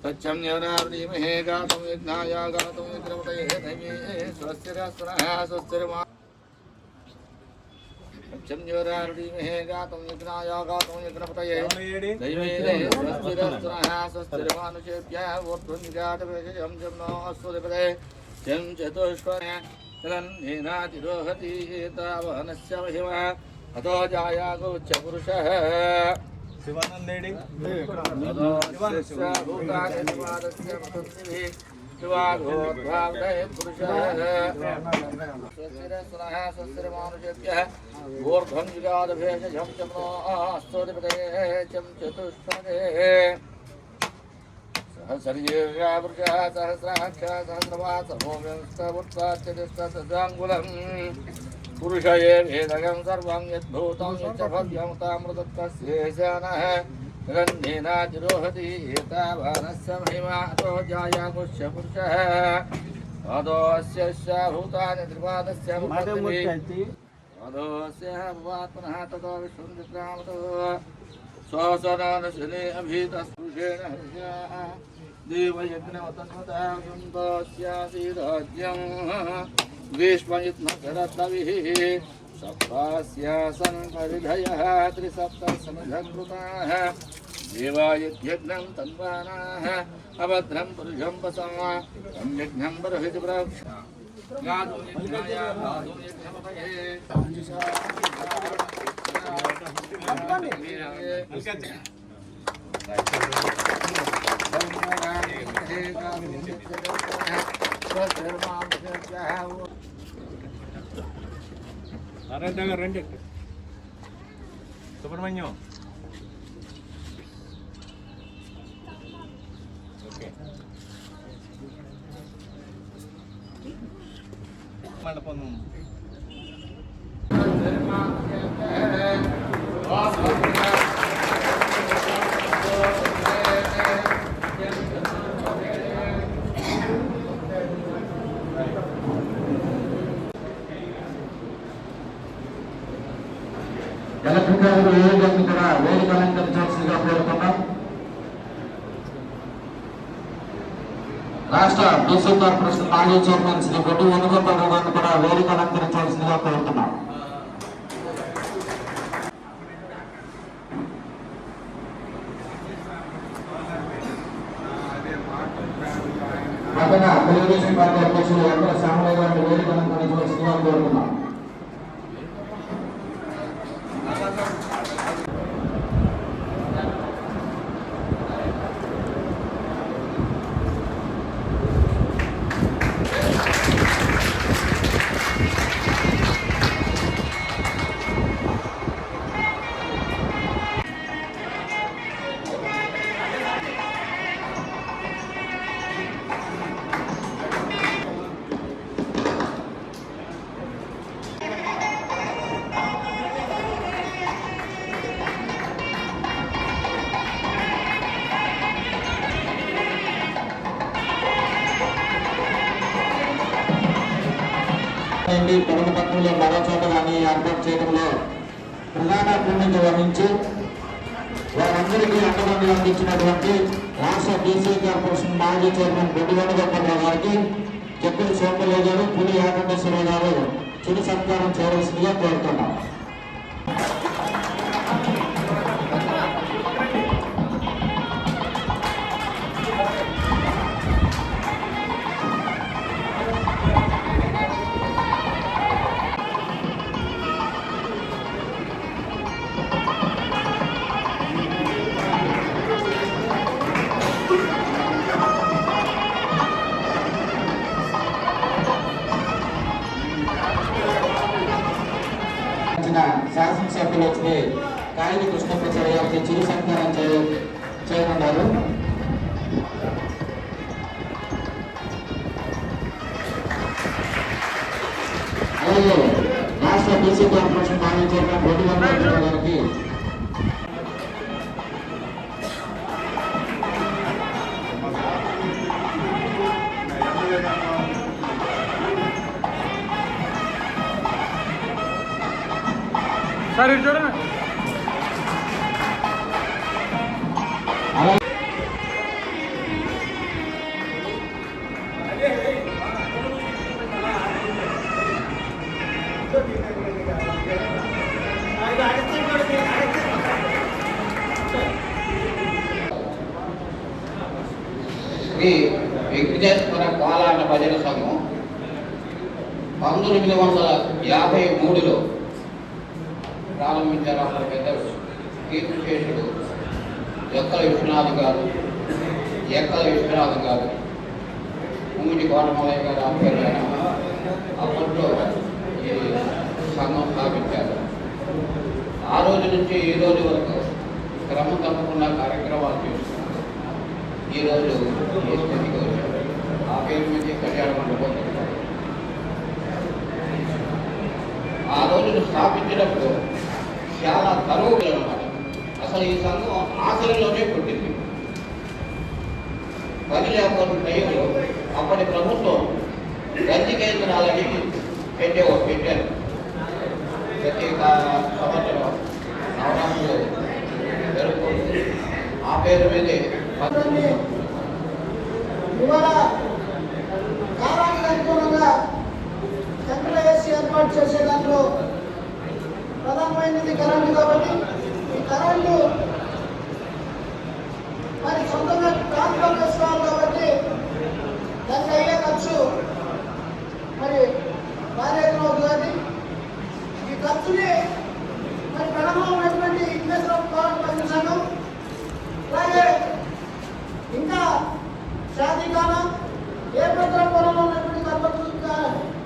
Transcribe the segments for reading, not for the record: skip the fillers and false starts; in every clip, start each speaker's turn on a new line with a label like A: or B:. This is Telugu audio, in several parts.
A: तच्चं न्यूनावृणीमहे गातुं यज्ञाय गातुं यज्ञपतये धैमे स्वस्तिरस्त्रः स्वस्तिर्मा तच्चं न्यूनावृणीमहे गातुं यज्ञाय गातुं यज्ञपतये धैमे स्वस्तिरस्त्रः स्वस्तिर्मानुषेभ्यः ऊर्ध्वनिगातवेशं जम्नो अस्वदिपदे जं चतुष्पदे तदन्नेनातिरोहति तावनस्य महिमः अतो जायागोच्च पुरुषः शिवानंदेडी पुरुषये भेदगं सर्वं यद्भूतं यच्च भव्यं तामृतत्वस्येषानः गन्धेनातिरोहति एतावानस्य महिमा अतो जायागुश्च पुरुषः अदोऽस्य भूतानि त्रिपादस्य अदोऽस्य भवात्मनः ततो विश्वं विक्रामतो स्वसदानशने अभीतस्पुरुषेण हर्षः देवयज्ञवतस्मतः सन्तोऽस्यासीराज्यम् ग्रीष्मयुत्मकरत्नविः सप्तास्यासन् परिधयः त्रिसप्तसमिधकृताः देवायुध्यग्नं तन्वानाः अभद्रं पुरुषं वसमा तं यज्ञं बर्हिति प्रक्ष गातुं यज्ञाय गातुं यज्ञपतये
B: రండి సుబ్రహ్మణ్యం ఓకే మండపం
C: ఎలక్ట్రికల్ ఏజెంట్ కూడా వేదిక అలంకరించాల్సిందిగా కోరుతున్నాం. రాష్ట్ర బీసీ కార్పొరేషన్ మాజీ చైర్మన్ శ్రీ గొడ్డు వేణుగోపాల్ గారిని కూడా వేదిక అలంకరించాల్సిందిగా కోరుతున్నాం. పక్కన తెలుగుదేశం పార్టీ అధ్యక్షులు ఎక్కడ శ్యామలయ్య గారిని వేదిక అలంకరించవలసిందిగా కోరుతున్నాం. పట్టణంలో మరో చోట కానీ ఏర్పాటు చేయడంలో ప్రధాన భూమిక వహించి వారందరికీ అండదండలు అందించినటువంటి రాష్ట్ర బీసీ కార్పొరేషన్ మాజీ చైర్మన్ గొడ్డు వేణుగోపాల్ గారికి చెక్కులు సోమలయ్య గారు పులి ఏకండేశ్వరరావు గారు చిరు సత్కారం చేయవలసిందిగా కోరుతున్నాం. శాసనసభ్యులు వచ్చి కాయని కృష్ణప్రసాద్ గారికి చిరు సత్కారం చేయనున్నారు. అలాగే రాష్ట్ర బీసీ కార్పొరేషన్ మాజీ చైర్మన్ గొడ్డు వేణుగోపాల్ గారికి
B: సార్ ఇటు చూడండి. ఇది విఘ్నేశ్వర కాలాన భజన సంఘం 1953లో ప్రారంభించారు. అప్పుడు పెద్ద కీర్తిశేషుడు ఎక్కల విశ్వనాథ్ గారు ముమ్మిడి కోటమలయ్య గారు ఆధ్వర్యాన అప్పట్లో ఈ సంఘం స్థాపించారు. ఆ రోజు నుంచి ఈ రోజు వరకు క్రమం తప్పకుండా కార్యక్రమాలు చేస్తున్నారు. ఈరోజు ఈ స్థితికి వచ్చారు. ఆ పేరు మీద కళ్యాణ మండపం. ఆ రోజును స్థాపించినప్పుడు చాలా తరువు అన్నమాట. అసలు ఈ సంఘం ఆచరణలోనే పుట్టింది. పని లేకపోతే టైంలో అప్పటి ప్రభుత్వం గంజి కేంద్రాలని పెట్టారు. ప్రతి సంవత్సరం నవరాత్రులు జరుపుకుంటుంది. ఆ పేరు మీదే
D: ఇవాళ కాలానికి అనుగుణంగా సెంట్రల్ ఏసీ ఏర్పాటు చేసే దాంట్లో ప్రధానమైనది కరెంటు. కాబట్టి ఈ కరెంటు మరి సొంతంగా ట్రాన్స్ఫర్ చేసుకోవాలి. కాబట్టి దానికి అయ్యే ఖర్చు మరి భారీ అవుతుంది. కానీ ఈ ఖర్చుని మరి పెడమలో ఉన్నటువంటి విఘ్నేశ్వర భజన సంఘం, అలాగే ఇంకా శాంతికాలం ఏ భద్రాపురంలో ఉన్నటువంటి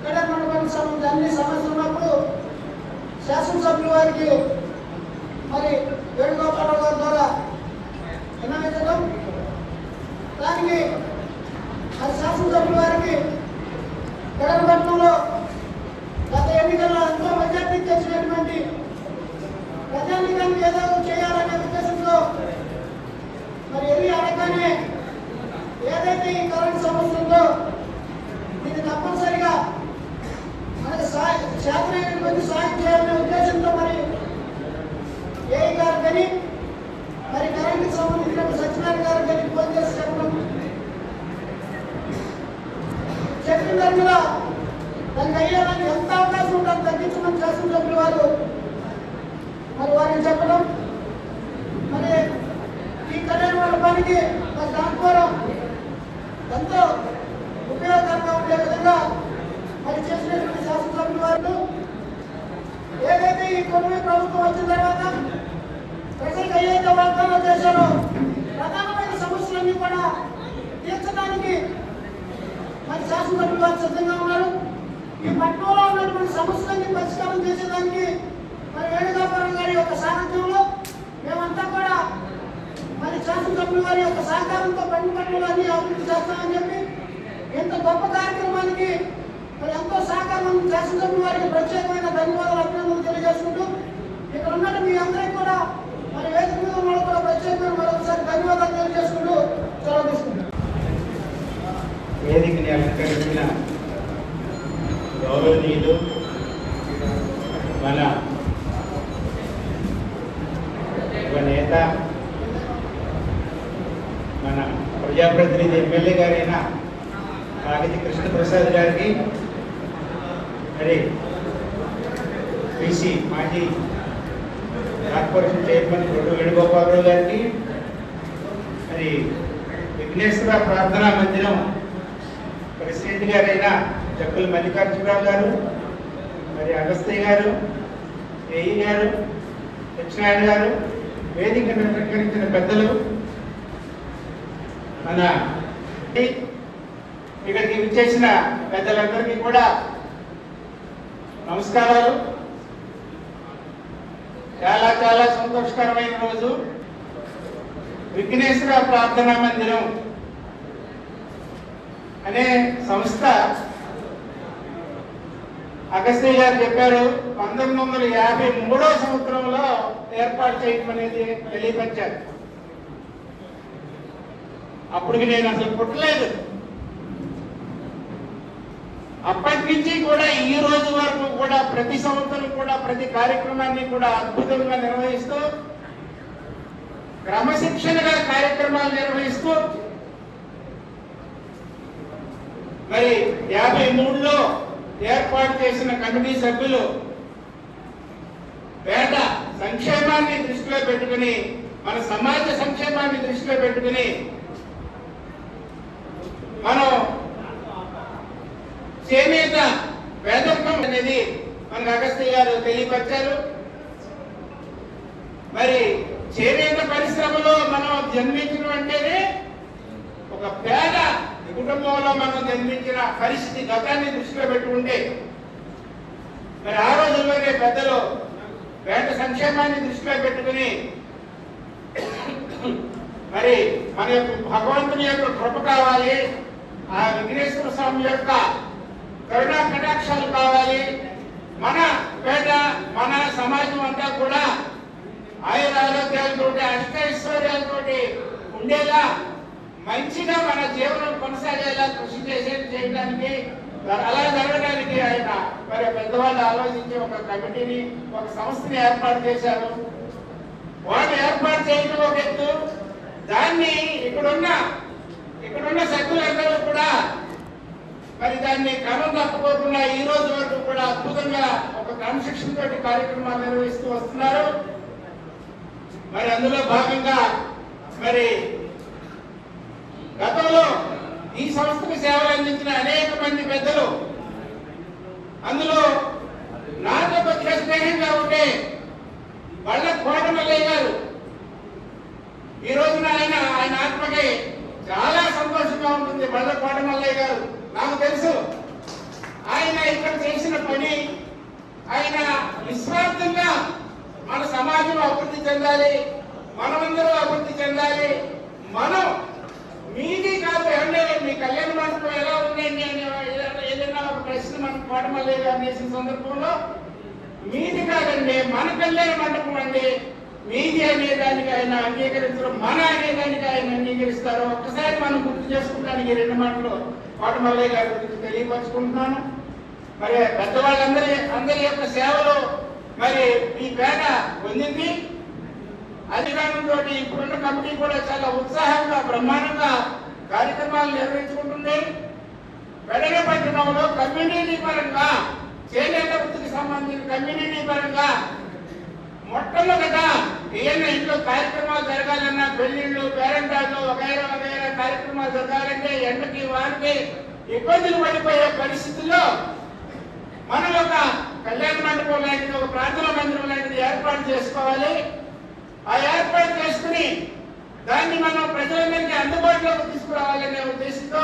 D: కళ్యాణ మండపానికి సంబంధించి అన్ని సమస్యలు ఉన్నప్పుడు శాసనసభ్యుల వారికి మరి వేణుగోపాలరావు గారి ద్వారా విన్నవించడం, దానికి మరి శాసనసభ్యుల వారికి కళ్యాణపట్నంలో గత ఎన్నికల్లో ఎంతో మెజార్టీ తెచ్చినటువంటి ప్రజానికానికి ఏదో చేయాలనే ఉద్దేశంతో మరి వెళ్ళి అడగానే ఏదైతే ఈ కరెంట్ సమస్య ఉందో దీన్ని తప్పనిసరిగా మనకి శాతమైనటువంటి సాయం చేయాలనే ఉద్దేశంతో మరి ఏఈ గారు కానీ మరి కరెంట్కి సంబంధించిన సత్యనారాయణ గారు కానీ ఫోన్ చేసి చెప్పిన దానిలో దానికి అయ్యేదానికి ఎంత అవకాశం ఉంటుందో తగ్గించమని శాసనసభ్యులు వారు మరి వారిని చెప్పడం, మరి ఈ కళ్యాణ మండపానికి మరి దానికోరం ఎంతో ఉపయోగకరంగా ఉండే విధంగా మరి చేసినటువంటి శాసనసభ్యుల వారు ఏదైతే ఈ కొనుగోలు ప్రభుత్వం వచ్చిన తర్వాత ప్రజలకు ఏదైతే వాగ్దానం చేశారో ప్రధానమైన సమస్యలన్నీ కూడా తీర్చడానికి మరి శాసనసభ్యులు వారు సిద్ధంగా ఉన్నారు. ఈ పట్టణంలో ఉన్నటువంటి సమస్యలన్నీ పరిష్కారం చేసేదానికి మరి వేణుగోపాలరావు గారి యొక్క సారథ్యంలో మేమంతా కూడా మరి శాసనసభ్యుల వారి యొక్క సహకారంతో పట్టణంలో అన్ని అభివృద్ధి చేస్తామని చెప్పి ఇంత గొప్ప కార్యక్రమానికి మరి ఎంతో సహకారం శాసనసభ్యుల వారికి ప్రత్యేకమైన ధన్యవాదాలు, అభినందనలు తెలియజేసుకుంటూ ఇక్కడ ఉన్నట్టు మీ అందరికీ కూడా మరి వేదిక మీద ఉన్న వాళ్ళు కూడా ప్రత్యేకమైన మరొకసారి ధన్యవాదాలు తెలియజేసుకుంటూ సెలవు తీసుకుంటాం.
E: వేదికని అలంకరించిన గౌరవనీయులు మన నేత, మన ప్రజాప్రతినిధి ఎమ్మెల్యే గారైన కాగితి కృష్ణప్రసాద్ గారికి, మరి బీసీ మాజీ కార్పొరేషన్ చైర్మన్ రొడ్డు వేణుగోపాలరావు గారికి, మరి విఘ్నేశ్వర ప్రార్థనా మందిరం ప్రెసిడెంట్ గారైన జక్కుల మల్లికార్జునరావు గారు, మరి అగస్తయ్య గారు, ఏఈ గారు, సత్యనారాయణ గారు, వేదికను అలంకరించిన పెద్దలు, మన ఇక్కడికి విచ్చేసిన పెద్దలందరికీ కూడా నమస్కారాలు. చాలా చాలా సంతోషకరమైన రోజు. విఘ్నేశ్వర ప్రార్థనా మందిరం అనే సంస్థ అగస్త్య గారు చెప్పారు 1953వ సంవత్సరంలో ఏర్పాటు చేయడం అనేది తెలియపరిచారు. అప్పటికి నేను అసలు పుట్టలేదు. అప్పటి నుంచి కూడా ఈ రోజు వరకు కూడా ప్రతి సంవత్సరం కూడా ప్రతి కార్యక్రమాన్ని కూడా అద్భుతంగా నిర్వహిస్తూ, క్రమశిక్షణగా కార్యక్రమాలు నిర్వహిస్తూ, మరి 53లో ఏర్పాటు చేసిన కమిటీ సభ్యులు పేద సంక్షేమాన్ని దృష్టిలో పెట్టుకుని, మన సమాజ సంక్షేమాన్ని దృష్టిలో పెట్టుకుని మనం చేనేత పేదరికం అనేది మనకు అగస్త్య గారు తెలియపరిచారు. మరి చేనేత పరిశ్రమలో మనం జన్మించడం అంటేనే ఒక పేద కుటుంబంలో మనం జన్మించిన పరిస్థితి గతాన్ని దృష్టిలో పెట్టుకుంటే మరి ఆ రోజుల్లోనే పెద్దలు పేద సంక్షేమాన్ని దృష్టిలో పెట్టుకుని మరి మన యొక్క భగవంతుని యొక్క కృప కావాలి, ఆ విఘ్నేశ్వర స్వామి యొక్క కరుణా కటాక్షాలు కావాలి, మన పేద మన సమాజం అంతా కూడా ఆయుర ఆరోగ్యాలతో అష్టైశ్వర్యాలతోటి ఉండేలా మంచిగా మన జీవనం కొనసాగేలా కృషి చేయడానికి అలా జరగడానికి ఆయన మరి పెద్దవాళ్ళు ఆలోచించి ఒక కమిటీని ఒక సంస్థని ఏర్పాటు చేశారు. వాళ్ళు ఏర్పాటు చేయడం ఒక ఎత్తు, దాన్ని ఇక్కడున్న సభ్యులందరూ కూడా మరి దాన్ని క్రమం తప్పకోకుండా ఈ రోజు వరకు కూడా అద్భుతంగా ఒక క్రమశిక్షణ తోటి కార్యక్రమాలు నిర్వహిస్తూ వస్తున్నారు. మరి అందులో భాగంగా మరి గతంలో ఈ సంస్థకు సేవలు అందించిన అనేక మంది పెద్దలు, అందులో నాతో కొద్దిగా స్నేహంగా ఉండే వాళ్ళ కోటమల్లయ్య గారు ఈ రోజున ఆయన ఆత్మకి చాలా సంతోషంగా ఉంటుంది. బళ్ళ కోటమల్లయ్య గారు నాకు తెలుసు, ఆయన ఇక్కడ చేసిన పని, ఆయన నిస్వార్థంగా మన సమాజం అభివృద్ధి చెందాలి, మనమందరూ అభివృద్ధి చెందాలి, మనం మీది కాదు అంటే మీ కళ్యాణ మండపం ఎలా ఉందండి అని ఏదైనా ఒక ప్రశ్న మనం కోటమల్లయ్య గారు చేసిన సందర్భంలో మీది కాదండి మన కళ్యాణ మండపం అండి, మీది అనేదానికి ఆయన అంగీకరించడం, మన అనేదానికి ఆయన అంగీకరిస్తారు. ఒక్కసారి మనం గుర్తు చేసుకుంటానికి 2 మాటలు కోటమల్లయ్య గారి గురించి తెలియపరుచుకుంటున్నాను. మరి పెద్దవాళ్ళందరి యొక్క సేవలు మరి ఈ పేద పొందింది. అధికారంతో ఇప్పుడున్న కమిటీ కూడా చాలా ఉత్సాహంగా బ్రహ్మాండంగా కార్యక్రమాలు నిర్వహించుకుంటుంది. వెడగపట్టణంలో కమ్యూనిటీ పరంగా చేనేత వృత్తికి సంబంధించిన కమ్యూనిటీ పరంగా మొట్టమొదట ఏమైనా ఇంట్లో కార్యక్రమాలు జరగాలన్నా పెళ్లిళ్ళు పేరెంటాళ్ళు వగైరా కార్యక్రమాలు జరగాలంటే ఎండకి వారికి ఇబ్బందులు పడిపోయే పరిస్థితుల్లో మనం ఒక కళ్యాణ మండపం లాంటిది, ఒక ప్రార్థనా మందిరం లాంటిది ఏర్పాటు చేసుకోవాలి. ఆ ఏర్పాటు చేసుకుని దాన్ని మనం ప్రజలందరికీ అందుబాటులోకి తీసుకురావాలనే ఉద్దేశంతో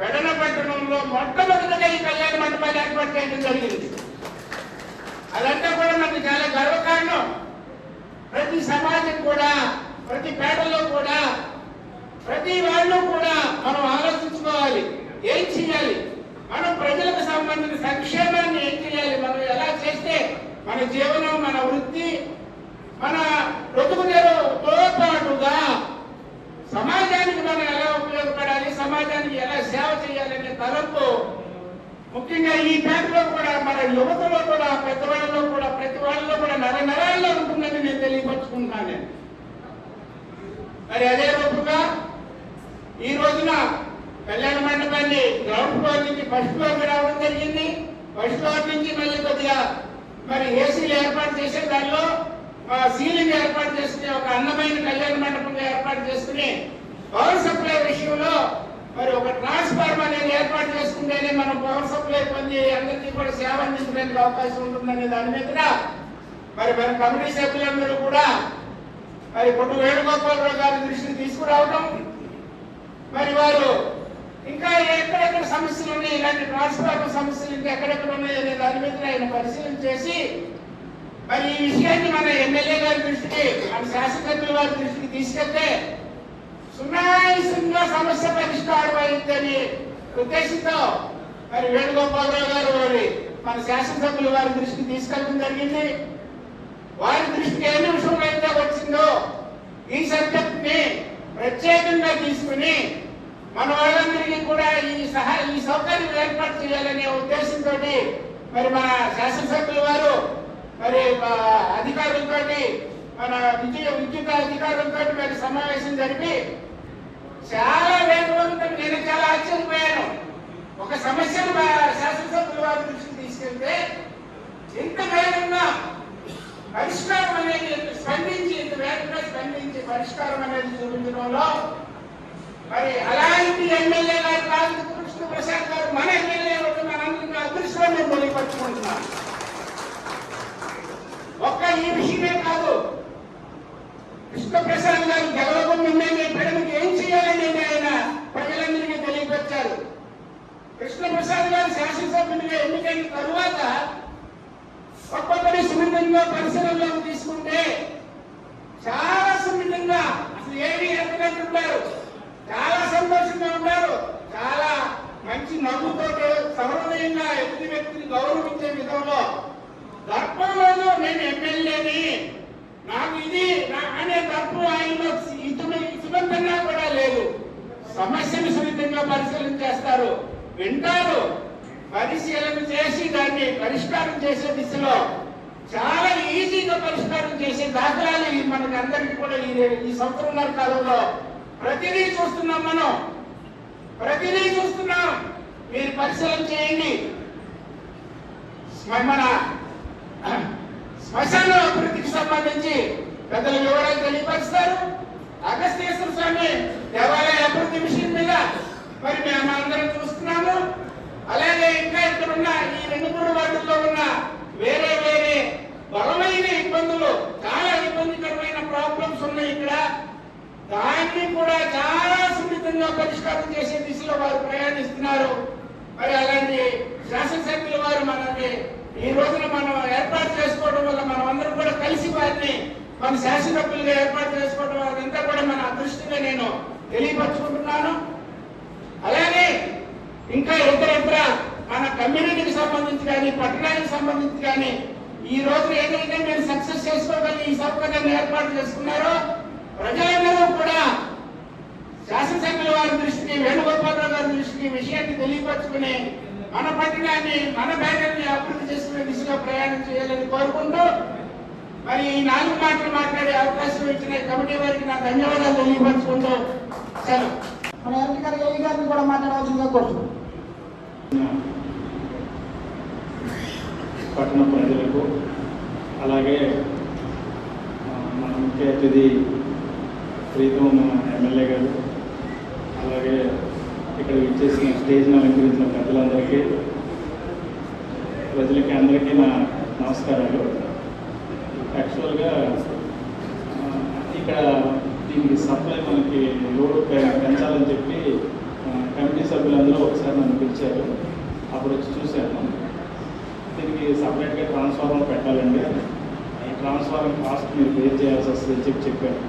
E: వెడనపట్టణంలో మొట్టమొదటిగా ఈ కళ్యాణ మండపాన్ని ఏర్పాటు చేయడం జరిగింది. అదంతా కూడా మనకి చాలా గర్వకారణం. ప్రతి సమాజం కూడా, ప్రతి పేటలో కూడా, ప్రతి వాళ్ళు కూడా మనం ఆలోచించుకోవాలి, ఏం చేయాలి, మనం ప్రజలకు సంబంధించిన సంక్షేమాన్ని ఏం చేయాలి, మనం ఎలా చేస్తే మన జీవనం, మన వృత్తి, మన బ్రతుకుదెరువుతో పాటుగా సమాజానికి మనం ఎలా ఉపయోగపడాలి, సమాజానికి ఎలా సేవ చేయాలనే తలంపు ముఖ్యంగా ఈ పేటలో కూడా, మన యువతలో కూడా, పెద్దవాళ్ళలో కూడా, ప్రతి వాళ్ళలో కూడా నరాల్లో ఉంటుందని నేను తెలియపరుచుకుంటున్నాను. మరి అదే రూపంగా ఈ రోజున కళ్యాణ మండపాన్ని గ్రౌండ్ ఫ్లోర్ నుంచి ఫస్ట్ ఫ్లోర్ రావడం జరిగింది. ఫస్ట్ ఫ్లోర్ నుంచి మళ్ళీ కొద్దిగా మరి ఏసీలు ఏర్పాటు చేసే దానిలో సీలింగ్ ఏర్పాటు చేసుకుని ఒక అందమైన కళ్యాణ మండపంగా ఏర్పాటు చేసుకుని పవర్ సప్లై విషయంలో మరి ఒక ట్రాన్స్ఫార్మర్ అనేది ఏర్పాటు చేసుకుంటేనే మనం పవర్ సప్లై పొంది అందరికీ కూడా సేవ అందించడానికి అవకాశం ఉంటుందనే దాని మీద మరి మన కమిటీ సభ్యులందరూ కూడా మరి పొట్టు వేణుగోపాలరావు గారి దృష్టిని తీసుకురావడం, మరి వారు ఇంకా ఎక్కడెక్కడ సమస్యలు ఉన్నాయి, ఇలాంటి ట్రాన్స్ఫార్మర్ సమస్యలు ఇంకా ఎక్కడెక్కడ ఉన్నాయి అనే దాని మీద ఆయన పరిశీలన చేసి మరి ఈ విషయాన్ని మన ఎమ్మెల్యే గారి దృష్టికి, మన శాసనసభ్యుల వారి దృష్టికి తీసుకెళ్తే సునాయాసంగా సమస్య పరిష్కారం అయిందని ఉద్దేశంతో మరి వేణుగోపాలరావు గారు వారి మన శాసనసభ్యుల వారి దృష్టికి తీసుకెళ్ళడం జరిగింది. వారి దృష్టికి ఏ నిమిషంలో అయితే వచ్చిందో ఈ సబ్జెక్ట్ ని ప్రత్యేకంగా తీసుకుని మన వాళ్ళందరికీ కూడా ఈ సౌకర్యం ఏర్పాటు చేయాలనే ఉద్దేశంతో మరి మన శాసనసభ్యుల వారు మరి అధికారులతో, మన విద్యుత్ అధికారులతో మరి సమావేశం జరిపి చాలా వేగవంతంగా, నేను చాలా ఆశ్చర్యపోయాను. ఒక సమస్యను శాసనసభ్యుల వారి దృష్టికి తీసుకెళ్తే ఇంత వేగంగా పరిష్కారం అనేది ఇంత వేగంగా స్పందించి పరిష్కారం అనేది చూపించడంలో మరి అలాంటి ఎమ్మెల్యే గారు కాదు కృష్ణప్రసాద్ గారు మన ఎమ్మెల్యే మనందరికీ అదృష్టం నేను తెలియపరుచుకుంటున్నాను. ఒక్క ఈ విషయమే కాదు, కృష్ణప్రసాద్ గారు గెలవకుండా ఎమ్మెల్యే ప్రజలకు ఏం చేయాలని ఆయన ప్రజలందరికీ తెలియపరిచారు. కృష్ణప్రసాద్ గారు శాసనసభ్యునిగా ఎన్నికైన తరువాత ఒక్కొక్కరి సున్నితంగా పరిశీలనలోకి తీసుకుంటే చాలా సున్నితంగా అసలు ఏమీ ఎక్కడంటున్నారు, చాలా సంతోషంగా ఉన్నారు, చాలా మంచి నవ్వుతో సహృదయంగా ఎదుటి వ్యక్తిని గౌరవించే విధంలో దర్పంలో నేను ఎమ్మెల్యేని నాకు ఇది అనే దర్పం ఆయనలో ఇతను సుగంధంగా కూడా లేదు. సమస్యను సున్నితంగా పరిశీలన చేస్తారు, వింటారు, పరిశీలన చేసి దాన్ని పరిష్కారం చేసే దిశలో చాలా ఈజీగా పరిష్కారం చేసే దాఖలాలు మనకి అందరికీ కూడా ఈ సంవత్సరంన్నర కాలంలో ప్రతిదీ చూస్తున్నాం. మనం ప్రతిదీ చూస్తున్నాం. మీరు పరిశీలన చేయండి. మన శ్మశాన అభివృద్ధికి సంబంధించి పెద్దల వివరాలు తెలియపరుస్తారు. అగస్త్యేశ్వర స్వామి దేవాలయ అభివృద్ధి విషయం మీద మరి మేము అందరం చూస్తున్నాము. అలాగే ఇంకా ఇక్కడ ఉన్న ఈ 2-3 వార్డుల్లో ఉన్న వేరే వేరే బలమైన ఇబ్బందులు, చాలా ఇబ్బందికరమైన ప్రాబ్లమ్స్ ఉన్నాయి ఇక్కడ. దాన్ని కూడా చాలా సున్నితంగా పరిష్కారం చేసే దిశలో వారు ప్రయాణిస్తున్నారు. మరి అలాంటి శాసనసభ్యుల వారు మనల్ని ఈ రోజున మనం ఏర్పాటు చేసుకోవడం వల్ల మనం అందరం కూడా కలిసి వారిని మన శాసనసభ్యులుగా ఏర్పాటు చేసుకోవడం అదంతా కూడా మన అదృష్టంగా నేను తెలియపరుచుకుంటున్నాను. అలాగే ఇంకా ఇతర మన కమ్యూనిటీకి సంబంధించి కానీ పట్టణానికి సంబంధించి కానీ ఈ రోజు ఏదైతే మీరు సక్సెస్ చేసుకోగలిగి ఈ సౌకర్యాన్ని ఏర్పాటు చేసుకున్నారో ప్రజలందరూ కూడా శాసనసభ్యుల వారి దృష్టికి, వేణుగోపాలరావు గారి దృష్టికి విషయాన్ని తెలియపరచుకుని మన పట్టణాన్ని మన బ్యాటర్ని అభివృద్ధి చేసుకునే దిశగా ప్రయాణం చేయాలని కోరుకుంటూ మరి ఈ 4 మాటలు మాట్లాడే అవకాశం ఇచ్చిన కమిటీ వారికి నా ధన్యవాదాలు తెలియపరచుకుంటూ సెలవు.
D: మన ఎంపీ గారు ఏఈ గారిని కూడా మాట్లాడవలసిందిగా కోరుతున్నాం.
F: పట్టణ ప్రజలకు అలాగే మన ముఖ్య అతిథి ప్రీతం ఎమ్మెల్యే గారు, అలాగే ఇక్కడ ఇచ్చేసిన స్టేజ్ని అలంకరించిన పెద్దలందరికీ, ప్రజలకి అందరికీ నా నమస్కారాలు. యాక్చువల్గా ఇక్కడ దీనికి సప్లై మనకి లోడ్ పెంచాలని చెప్పి కమిటీ సభ్యులందరూ ఒకసారి నన్ను పిలిచారు. అప్పుడు వచ్చి చూశాను. దీనికి సపరేట్గా ట్రాన్స్ఫార్మర్ పెట్టాలండి, ఈ ట్రాన్స్ఫార్మర్ కాస్ట్ మీరు పే చేయాల్సి వస్తుందని చెప్పారు.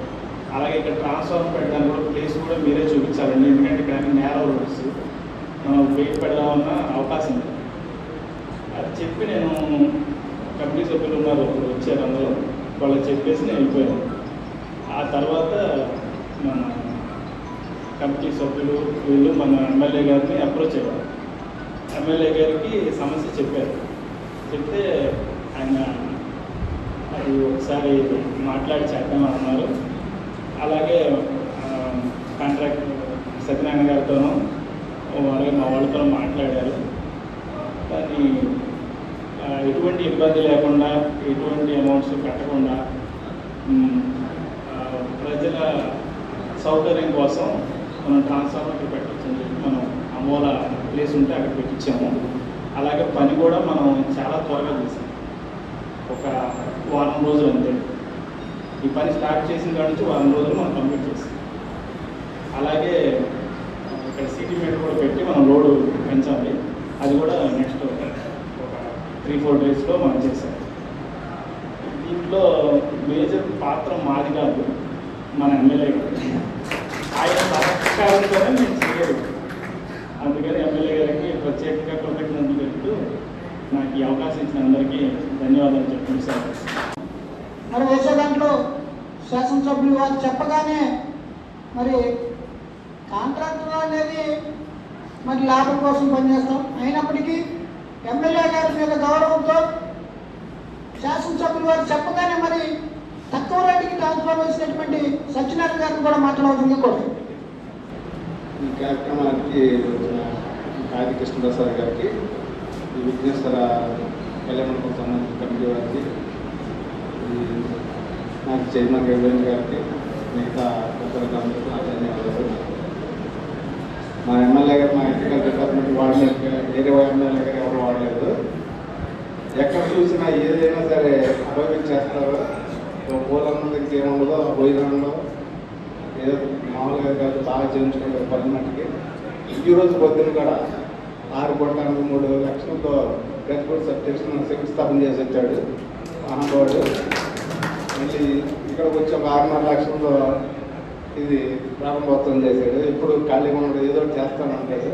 F: అలాగే ఇక్కడ ట్రాన్స్ఫార్మర్ పెట్టడానికి కూడా ప్లేస్ కూడా మీరే చూపించాలండి, ఎందుకంటే ఇక్కడ నేల రోడ్స్ మనం వెయిట్ పెడదామన్న అవకాశం ఉంది. అది చెప్పి నేను కమిటీ సభ్యులు ఉన్నారు, ఒకరు వచ్చారు, అందరూ వాళ్ళకి చెప్పేసి నేను వెళ్ళిపోయాను. ఆ తర్వాత మన కమిటీ సభ్యులు వీళ్ళు మన ఎమ్మెల్యే గారిని అప్రోచ్ అయ్యారు. ఎమ్మెల్యే గారికి సమస్య చెప్పారు. చెప్తే ఆయన అది ఒకసారి మాట్లాడి చేద్దామని అన్నారు. అలాగే కాంట్రాక్ట్ సత్యనారాయణ గారితోనూ అలాగే మా వాళ్ళతో మాట్లాడారు. కానీ ఎటువంటి ఇబ్బంది లేకుండా, ఎటువంటి అమౌంట్స్ కట్టకుండా ప్రజల సౌకర్యం కోసం మనం ట్రాన్స్ఫార్మర్ పెట్టచ్చని చెప్పి మనం అమూల ప్లేస్ ఉంటే అక్కడ పెట్టించాము. అలాగే పని కూడా మనం చాలా త్వరగా చేసాం, ఒక 1 వారం రోజులు అంతే. ఈ పని స్టార్ట్ చేసిన కాడ నుంచి 1 వారం రోజులు మనం కంప్లీట్ చేసాం. అలాగే ఇక్కడ సిటీ మీటర్ కూడా పెట్టి మనం లోడు పెంచాలి, అది కూడా నెక్స్ట్ ఒక 3-4 డేస్లో మనం చేసాం. దీంట్లో మేజర్ పాత్ర మాది కాదు, మన ఎమ్మెల్యే గారు. ఆయన సహకారంతోనే నేను చేయలేదు. అందుకని ఎమ్మెల్యే గారికి ప్రత్యేకంగా కృతజ్ఞతలు చెప్తూ నాకు ఈ అవకాశం ఇచ్చిన అందరికీ ధన్యవాదాలు చెప్తున్నాను సార్.
D: మరి వచ్చే దాంట్లో శాసనసభ్యులు వారు చెప్పగానే మరి కాంట్రాక్టర్ అనేది మరి లాభం కోసం పనిచేస్తాం. అయినప్పటికీ ఎమ్మెల్యే గారి మీద గౌరవంతో శాసనసభ్యులు వారు చెప్పగానే మరి తక్కువ రేటుకి ట్రాన్స్ఫర్ చేసినటువంటి సత్యనారాయణ గారిని కూడా మాట్లాడవలసింది కోరుతున్నాం.
G: ఈ కార్యక్రమానికి ఆది కృష్ణప్రసాద్ గారికి, ఈ విఘ్నేశ్వర కళ్యాణకు సంబంధించిన కమిటీ వారికి, నాకు చైర్మన్ గౌరవ్ గారికి, మిగతా పెద్దలకు అందరికీ నా ధన్యవాదాలు. మా ఎమ్మెల్యే గారు మా ఎలక్ట్రికల్ డిపార్ట్మెంట్ వాడలేదు, వేరే ఎమ్మెల్యే గారు ఎవరు వాడలేదు. ఎక్కడ చూసినా ఏదైనా సరే ఆరోపించేస్తారు. పూలన్న దగ్గర ఏముండదో భోజనంలో ఏదో మామూలుగా కాదు బాగా చేయించుకుంటారు 10 మట్టికి. ఈరోజు పొద్దున కూడా 6,3 లక్షలతో గజ్కోట్ సబ్స్టేషన్ శంకుస్థాపన చేసి వచ్చాడు మహానుభావుడు. మళ్ళీ ఇక్కడికి వచ్చి ఒక 6,5 లక్షలతో ఇది ప్రారంభోత్సవం చేశాడు. ఎప్పుడు ఖాళీగా ఉండదు, ఏదో ఒకటి చేస్తానంటాడు.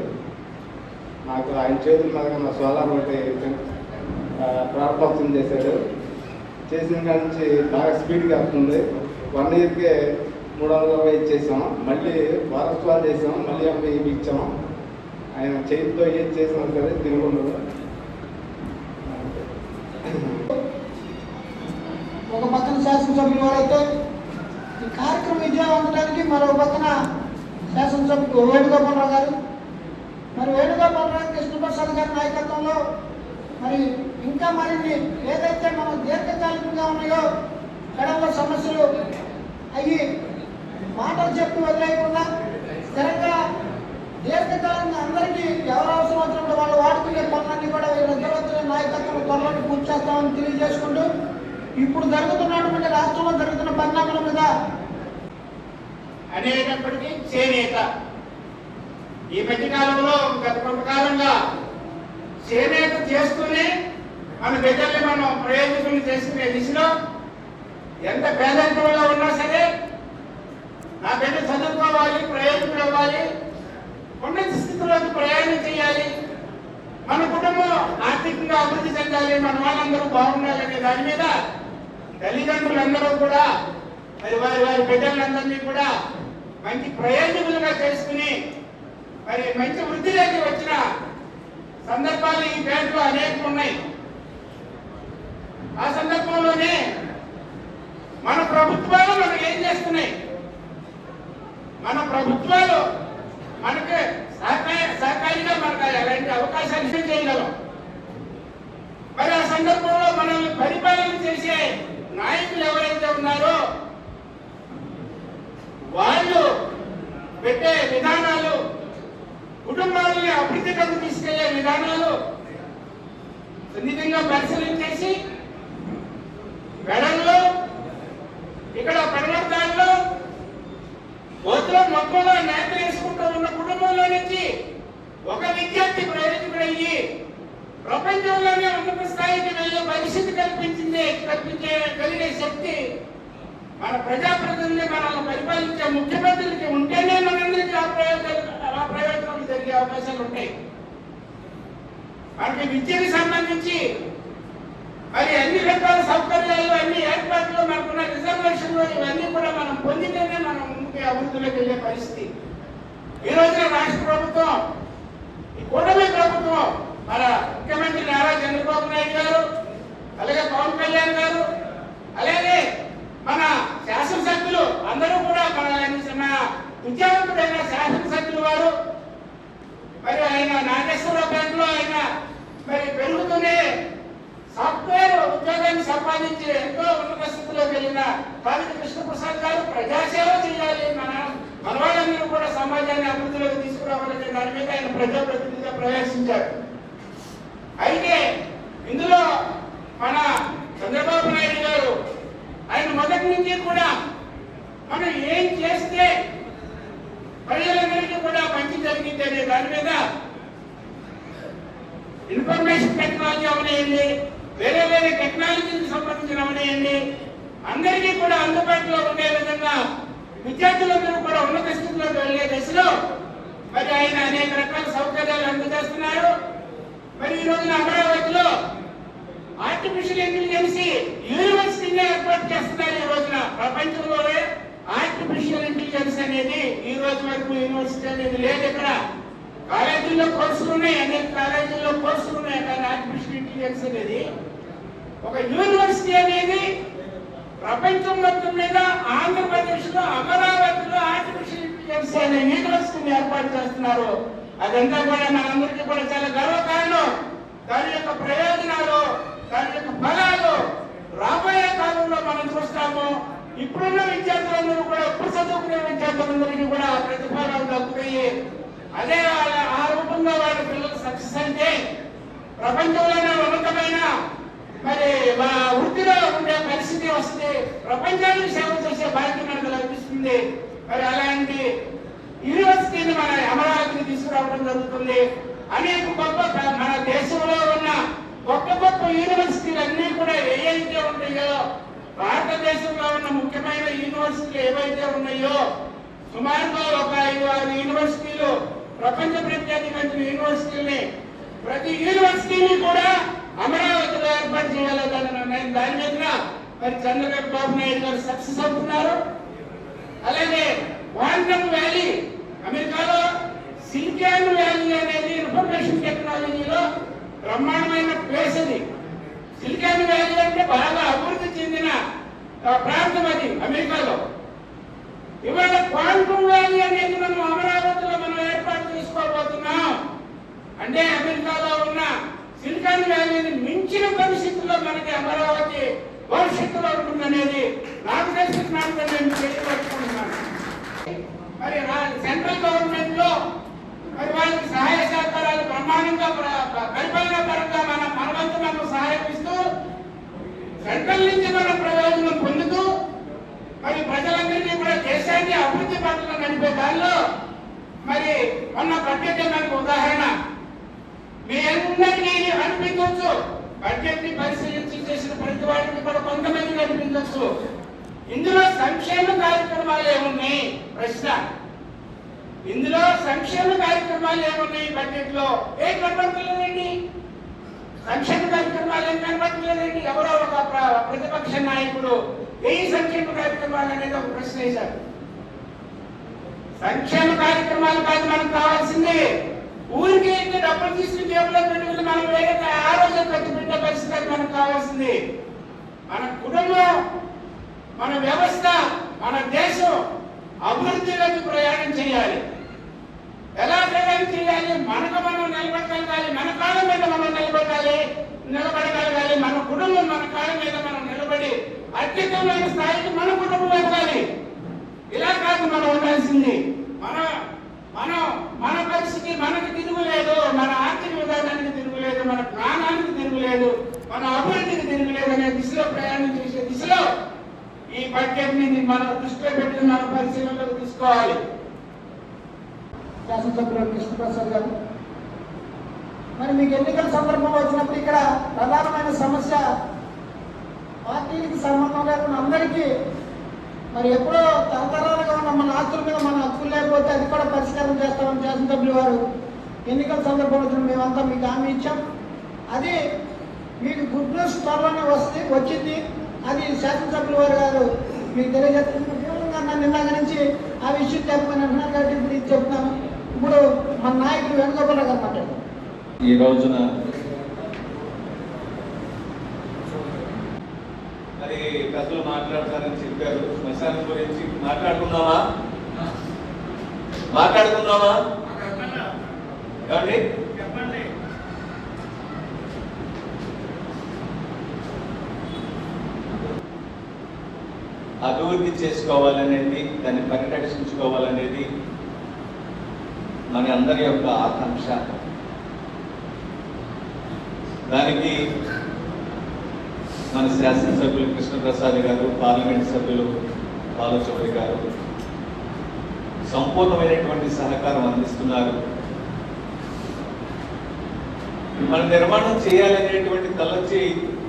G: నాకు ఆయన చేతుల మీదుగా నా సోలార్ ఒకటి ప్రారంభోత్సవం చేశాడు. చేసిన కాడి నుంచి బాగా స్పీడ్గా వస్తుంది. 1 ఇయర్కే 320 ఇచ్చేసాం. మళ్ళీ వారసత్వాలు చేసాం, మళ్ళీ 80 ఇచ్చాం. ఆయన చేతితో ఏం చేసినా సరే తిరుగుండదు.
D: ఒక పక్కన శాసనసభ్యులు వారైతే ఈ కార్యక్రమం విజయవంతడానికి మరో పక్కన శాసనసభ్యులు వేణుగోపాలరావు గారు, మరి వేణుగోపాలరావు కృష్ణప్రసాద్ గారి నాయకత్వంలో మరి ఇంకా మరిన్ని ఏదైతే మనం దీర్ఘకాలికంగా ఉన్నాయో కడవల సమస్యలు అవి మాటలు చెప్పి వదిలేయకుండా స్థిరంగా దీర్ఘకాలంగా అందరికీ ఎవరు అవసరం వచ్చినప్పుడు వాళ్ళు వాడుకునే పనులన్నీ కూడా వీళ్ళిద్దరు నాయకత్వం త్వరలో పూర్తి చేస్తామని తెలియజేసుకుంటూ ఇప్పుడు జరుగుతున్నటువంటి రాష్ట్రంలో జరుగుతున్న పరిణామాల మీద
E: అనేటప్పటికీ చేనేత ఈ మధ్యకాలంలో గత కొంతకాలంగా చేనేత చేస్తూనే మన బిడ్డల్ని మనం ప్రయోజకులు చేసుకునే దిశలో ఎంత పేదరికంలో ఉన్నా సరే నా బిడ్డ చదువుకోవాలి, ప్రయోజకులు అవ్వాలి, ఉన్నత స్థితిలోకి ప్రయాణం చేయాలి, మన కుటుంబం ఆర్థికంగా అభివృద్ధి చెందాలి, మన వాళ్ళందరూ బాగుండాలనే దాని మీద తల్లిదండ్రులందరూ కూడా మరి వారి బిడ్డలందరినీ కూడా మంచి ప్రయోజకులుగా చేసుకుని మరి మంచి వృద్ధిలోకి వచ్చిన సందర్భాలు ఈ పేటలో అనేకం ఉన్నాయి. ఆ సందర్భంలోనే మన ప్రభుత్వాలు మనకు ఏం చేస్తున్నాయి? మన ప్రభుత్వాలు మనకి సహకారిగా మనకు అలాంటి అవకాశాలు చేయగలం. మరి ఆ సందర్భంలో మనల్ని పరిపాలన చేసే నాయకులు ఎవరైతే ఉన్నారో వాళ్ళు పెట్టే విధానాలు, కుటుంబాలని అభివృద్ధికి తీసుకెళ్లే విధానాలు సున్నితంగా పరిశీలించేసి వెడల్లో ఇక్కడ పరివర్తనలో మొత్తంలో నేతలు వేసుకుంటూ ఉన్న కుటుంబంలో నుంచి ఒక విద్యార్థి ప్రయోజకుడయ్యి ప్రపంచంలోనే ఉన్నత స్థాయికి వెళ్ళే పరిస్థితి కలిగే శక్తి మన ప్రజాప్రతినిధుల్ని మనల్ని పరిపాలించే ముఖ్యమంత్రులకి ఉంటేనే మనందరికీ ఆ ప్రయోజనాలు జరిగే అవకాశాలు ఉంటాయి. మనకి విద్యకు సంబంధించి మరి అన్ని రకాల సౌకర్యాలు, అన్ని ఏర్పాట్లు, మనకున్న రిజర్వేషన్లు ఇవన్నీ కూడా మనం పొందితేనే మనం ముందుకు అభివృద్ధిలోకి వెళ్ళే పరిస్థితి. ఈ రోజున రాష్ట్ర ప్రభుత్వం, ఈ కూటమి ప్రభుత్వం, మన ముఖ్యమంత్రి నారా చంద్రబాబు నాయుడు గారు, అలాగే పవన్ కళ్యాణ్ గారు, అలాగే మన శాసనసభ్యులు అందరూ కూడా మన విద్యావంతుడైన శాసనసభ్యులు వారు మరి ఆయన నాగేశ్వరరావు బ్యాంకులో ఆయన మరి పెరుగుతూనే సాఫ్ట్వేర్ ఉద్యోగాన్ని సంపాదించి ఎంతో ఉన్నత స్థితిలోకి వెళ్ళిన కాళీ కృష్ణప్రసాద్ గారు ప్రజాసేవ చేయాలి, మన వాళ్ళందరూ కూడా సమాజాన్ని అభివృద్ధిలోకి తీసుకురావాలనే దాని మీద ఆయన ప్రజాప్రతినిధిగా ప్రవేశించారు. అయితే ఇందులో మన చంద్రబాబు నాయుడు గారు ఆయన మొదటి నుంచి కూడా మనం ఏం చేస్తే ప్రజలందరికీ కూడా మంచి జరిగింది అనే దాని మీద ఇన్ఫర్మేషన్ టెక్నాలజీ అవనేయండి, వేరే వేరే టెక్నాలజీకి సంబంధించిన అవనేయండి, అందరికీ కూడా అందుబాటులో ఉండే విధంగా విద్యార్థులందరూ కూడా ఉన్నత స్థితిలోకి వెళ్లే దశలో మరి ఆయన అనేక రకాల సౌకర్యాలు అందజేస్తున్నారు. మరి ఈ రోజున అమరావతిలో ఆర్టిఫిషియల్ ఇంటెలిజెన్సీ యూనివర్సిటీని ఏర్పాటు చేస్తున్నారు. ఈ రోజున ప్రపంచంలోనే ఆర్టిఫిషియల్ ఇంటెలిజెన్స్ అనేది ఈ రోజు వరకు యూనివర్సిటీ అనేది లేదు. ఇక్కడ కాలేజీల్లో కోర్సులు ఉన్నాయి, అనేక కాలేజీల్లో కోర్సులు ఉన్నాయి, కానీ ఆర్టిఫిషియల్ ఇంటెలిజెన్స్ అనేది ఒక యూనివర్సిటీ అనేది ప్రపంచం మొత్తం మీద ఆంధ్రప్రదేశ్ లో అమరావతిలో ఆర్టిఫిషియల్ ఇంటెలిజెన్స్ అనే యూనివర్సిటీని ఏర్పాటు చేస్తున్నారు. అదంతా కూడా మనందరికీ కూడా చాలా గర్వకారణం. దాని యొక్క ప్రయోజనాలు, దాని యొక్క ఫలాలు రాబోయే కాలంలో మనం చూస్తాము. ఇప్పుడున్న విద్యార్థులందరూ కూడా, ఇప్పుడు చదువుకునే విద్యార్థులందరికీ కూడా ప్రతిఫలాలు దక్కుతాయి. అదే ఆ రూపంలో వాళ్ళ పిల్లలు సక్సెస్ అంటే ప్రపంచంలోనే ఉన్నతమైన మరి మా వృత్తిలో ఉండే పరిస్థితి వస్తుంది, ప్రపంచానికి సేవ చేసే బాధ్యత మనకు లభిస్తుంది. మరి అలాంటి యూనివర్సిటీని మన అమరావతిని తీసుకురావడం జరుగుతుంది. అనేక గొప్ప మన దేశంలో ఉన్న గొప్ప గొప్ప యూనివర్సిటీలు అన్ని కూడా ఏవైతే ఉన్నాయో, భారతదేశంలో ఉన్న ముఖ్యమైన యూనివర్సిటీలు ఏవైతే ఉన్నాయో సుమారుగా ఒక 5-6 యూనివర్సిటీలు ప్రపంచ ప్రఖ్యాతిగాంచిన యూనివర్సిటీలని ప్రతి యూనివర్సిటీని కూడా అమరావతిలో ఏర్పాటు చేయాలని నిర్ణయం. దాని మీద మరి చంద్రబాబు నాయుడు గారు సక్సెస్ అవుతున్నారు. అలాగే క్వాంటమ్ వ్యాలీ, అమెరికాలో సిలికాన్ వ్యాలీ అనేది ఇన్ఫర్మేషన్ టెక్నాలజీలో బ్రహ్మాండమైన ప్లేస్. అది సిలికాన్ వ్యాలీ అంటే బాగా అభివృద్ధి చెందిన ప్రాంతం అది అమెరికాలో. ఇవాళ క్వాంటమ్ వ్యాలీ అనేది మనం అమరావతిలో మనం ఏర్పాటు చేసుకోబోతున్నాం. అంటే అమెరికాలో ఉన్న సిలికాన్ వ్యాలీని మించిన పరిస్థితుల్లో మనకి అమరావతి భవిష్యత్తులో ఉంటుందనేది నాకు తెలిసినట్టు నేను తెలియపరుచుకుంటున్నాను. మరి సెంట్రల్ గవర్నమెంట్ లో మరి వాళ్ళకి సహాయ సహకారాలు బ్రహ్మాండంగా పరిపాలనా పరంగా మన వంతు మనం సహాయం ఇస్తూ సెంట్రల్ నుంచి మనం ప్రయోజనం పొందుతూ మరి ప్రజలందరినీ కూడా దేశాన్ని అభివృద్ధి పథకంలో నడిపే దానిలో మరి మొన్న బడ్జెట్ మనకు ఉదాహరణ. మీ అందరికీ అనిపించవచ్చు, బడ్జెట్ ని పరిశీలించి చేసిన ప్రతి వాటికి కూడా కొంతమందికి అనిపించవచ్చు ఇందులో సంక్షేమ కార్యక్రమాలు ఏమున్నాయి ప్రశ్న. ఇందులో సంక్షేమ కార్యక్రమాలు ఏమున్నాయి బడ్జెట్ లో? ఏం కనబడలేదండి. సంక్షేమ కార్యక్రమాలు ఏం కనబడలేదండి. ఎవరో ఒక ప్రతిపక్ష నాయకుడు ఏ సంక్షేమ కార్యక్రమాలు అనేది ఒక ప్రశ్న వేశారు. సంక్షేమ కార్యక్రమాలు కాదు మనకు కావాల్సింది. ఊరికి అయితే డబ్బులు తీసుకుని జేబులో పెట్టుకుని మనం వేరే ఆ రోజు ఖర్చు పెట్టే పరిస్థితి మనకు కావాల్సింది. మన కుటుంబం, మన వ్యవస్థ, మన దేశం అభివృద్ధిలోకి ప్రయాణం చేయాలి. ఎలా ప్రయాణం చేయాలి? మనకు మనం నిలబడగలగాలి, మన కాళ్ళ మీద మనం నిలబడగలగాలి. మన కుటుంబం మన కాళ్ళ మీద మనం నిలబడి అత్యుత్తమైన స్థాయికి మన కుటుంబం ఎదగాలి. ఇలా కాదు మనం ఉండాల్సింది. మన పరిస్థితి మనకు తిరుగులేదు, మన ఆర్థిక విధానానికి తిరుగులేదు, మన ప్రాణానికి తిరుగులేదు, మన అభివృద్ధికి తిరుగులేదు అనే దిశలో ప్రయాణం చేసే దిశలో ఈ బడ్జెట్ ని మనం దృష్టిలో పెట్టి మన పరిశీలనలోకి తీసుకోవాలి.
D: శాసనసభ్యులు కృష్ణప్రసాద్ గారు, మరి మీకు ఎన్నికల సందర్భంలో వచ్చినప్పుడు ఇక్కడ ప్రధానమైన సమస్య పార్టీకి సంబంధం లేకుండా అందరికీ మరి ఎప్పుడో తరతరాలుగా ఉన్న మన ఆస్తుల మీద మన హక్కులు లేకపోతే అది కూడా పరిష్కారం చేస్తామని శాసనసభ్యులు వారు ఎన్నికల సందర్భంలో వచ్చిన మేమంతా మీకు హామీ ఇచ్చాం. అది మీకు గుడ్ న్యూస్ త్వరలోనే వచ్చింది. అది శాసనసభ్యుల వారు గారు మీకు తెలియజేస్తున్నారు. నిన్నగా నుంచి ఆ విషయం చెప్పమని అంటున్నారు కాబట్టి ఇప్పుడు ఇది చెప్తున్నాను. ఇప్పుడు మన నాయకుడు వేణుగోపాల్ గారు మాట్లాడారు.
H: ఈ రోజున మరి పెద్దలు మాట్లాడతారని చెప్పారు. శ్మశానం గురించి మాట్లాడుకుందామా? ఏమండి? అభివృద్ధి చేసుకోవాలనేది, దాన్ని పరిరక్షించుకోవాలనేది మన అందరి యొక్క ఆకాంక్ష. దానికి మన శాసనసభ్యులు కృష్ణప్రసాద్ గారు, పార్లమెంట్ సభ్యులు బాలచౌరి గారు సంపూర్ణమైనటువంటి సహకారం అందిస్తున్నారు. మన నిర్మాణం చేయాలనేటువంటి తలచి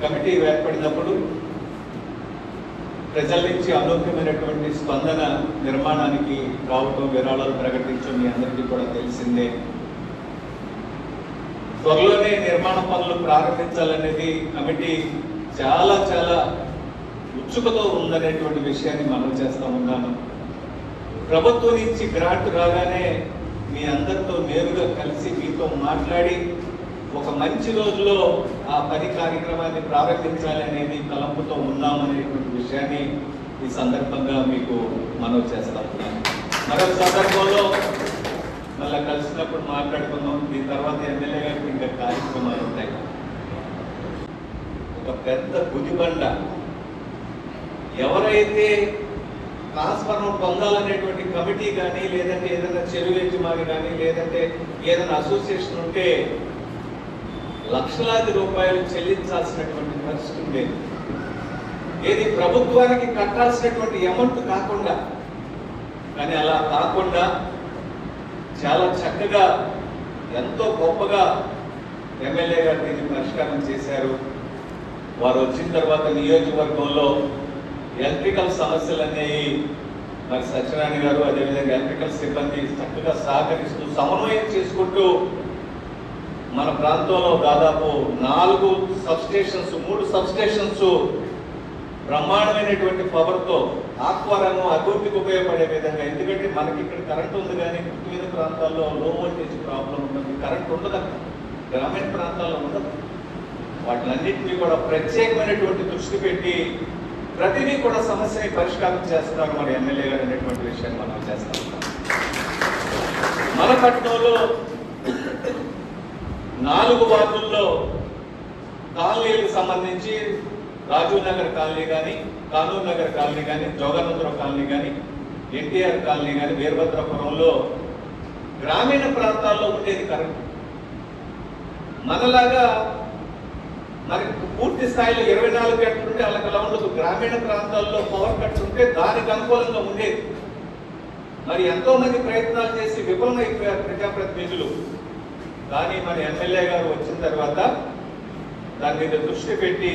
H: కమిటీ ఏర్పడినప్పుడు ప్రజల నుంచి అనూహ్యమైనటువంటి స్పందన నిర్మాణానికి రావటం, విరాళాలు ప్రకటించడం మీ అందరికీ కూడా తెలిసిందే. త్వరలోనే నిర్మాణ పనులు ప్రారంభించాలనేది కమిటీ చాలా చాలా ఉత్సుకతో ఉందనేటువంటి విషయాన్ని మనం చేస్తా ఉన్నాను. ప్రభుత్వం నుంచి గ్రాంట్ రాగానే మీ అందరితో నేరుగా కలిసి మీతో మాట్లాడి ఒక మంచి రోజులో ఆ పని కార్యక్రమాన్ని ప్రారంభించాలి అనేది తలంపుతో ఉన్నామనేటువంటి విషయాన్ని ఈ సందర్భంగా మీకు మనవి చేస్తా ఉన్నాను. మరొక సందర్భంలో మళ్ళీ కలిసినప్పుడు మాట్లాడుకుందాం. దీని తర్వాత ఎమ్మెల్యే గారికి ఇంకా కార్యక్రమాలు ఉంటాయి. ఒక పెద్ద గుదిబండ ఎవరైతే ట్రాన్స్ఫార్మర్ పొందాలనేటువంటి కమిటీ కానీ, లేదంటే ఏదైనా చెరువు యజమాని కానీ, లేదంటే ఏదైనా అసోసియేషన్ ఉంటే లక్షలాది రూపాయలు చెల్లించాల్సినటువంటి పరిస్థితి ఉండేది. ఏది ప్రభుత్వానికి కట్టాల్సినటువంటి అమౌంట్ కాకుండా. కానీ అలా కాకుండా చాలా చక్కగా, ఎంతో గొప్పగా ఎమ్మెల్యే గారు దీన్ని పరిష్కారం చేశారు. వారు వచ్చిన తర్వాత నియోజకవర్గంలో ఎలక్ట్రికల్ సమస్యలు అనేవి మరి సత్యనారాయణ గారు, అదేవిధంగా ఎలక్ట్రికల్ సిబ్బంది చక్కగా సహకరిస్తూ సమన్వయం చేసుకుంటూ మన ప్రాంతంలో దాదాపు 4 సబ్స్టేషన్స్, 3 సబ్స్టేషన్స్ బ్రహ్మాండమైనటువంటి పవర్తో ఆక్వారంగం అభివృద్ధికి ఉపయోగపడే విధంగా. ఎందుకంటే మనకి ఇక్కడ కరెంట్ ఉంది, కానీ వివిధ ప్రాంతాల్లో లో వోల్టేజ్ ప్రాబ్లం ఉంటుంది, కరెంట్ ఉండదు, గ్రామీణ ప్రాంతాల్లో ఉండదు. వాటిలన్నింటినీ కూడా ప్రత్యేకమైనటువంటి దృష్టి పెట్టి ప్రతిదీ కూడా సమస్యని పరిష్కారం చేస్తున్నారు మన ఎమ్మెల్యే గారు అనేటువంటి విషయాన్ని మనం చేస్తాం. మన పట్టణంలో 4 వార్డుల్లో కాలనీలకు సంబంధించి రాజీవ్ నగర్ కాలనీ కానీ, కానూరు నగర్ కాలనీ కానీ, జోగానందరావు కాలనీ కానీ, ఎన్టీఆర్ కాలనీ కానీ, వీరభద్రపురంలో గ్రామీణ ప్రాంతాల్లో ఉండేది కరెంట్. మనలాగా మరి పూర్తి స్థాయిలో 24 గంటలు ఉంటే అలా ఉండదు. గ్రామీణ ప్రాంతాల్లో పవర్ కట్స్ ఉంటే దానికి అనుకూలంగా ఉండేది. మరి ఎంతో మంది ప్రయత్నాలు చేసి విఫలమైపోయారు ప్రజాప్రతినిధులు. కానీ మన ఎమ్మెల్యే గారు వచ్చిన తర్వాత దాని మీద దృష్టి పెట్టి